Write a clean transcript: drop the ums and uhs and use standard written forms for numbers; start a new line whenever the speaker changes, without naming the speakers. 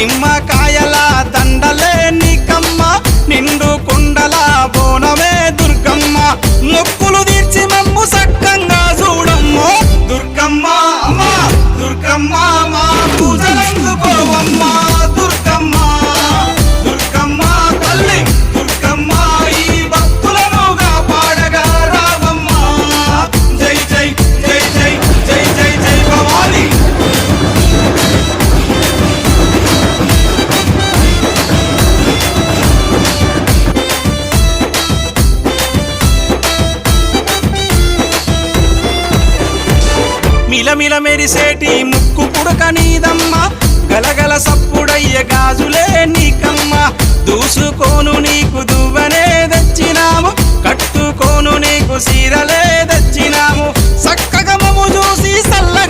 నిమ్మకాయల దండలే నీకమ్మ నిండు కుండల బోనమే దుర్గమ్మ మొక్కులు తీర్చి మమ్ము సక్కంగా చూడమ్మో దుర్గమ్మ అమ్మా దుర్గమ్మ మా పూజలందుకోవమ్మ దుర్గమ్మ దుర్గమ్మ తల్లి దుర్గమ్మ ఈ భక్తులనుగా పాడగా రావమ్మ జై జై జై జై జై జై జై భవాని మిలమిల మెరిసేటి ముక్కు పుడక నీదమ్మ గలగల సప్పుడయ్య గాజులే నీకమ్మ దూసుకోను నీకు దువ్వనే తెచ్చినాము కట్టుకోను నీకు సీరలే తెచ్చినాము చక్కగా మము చూసి సల్లగా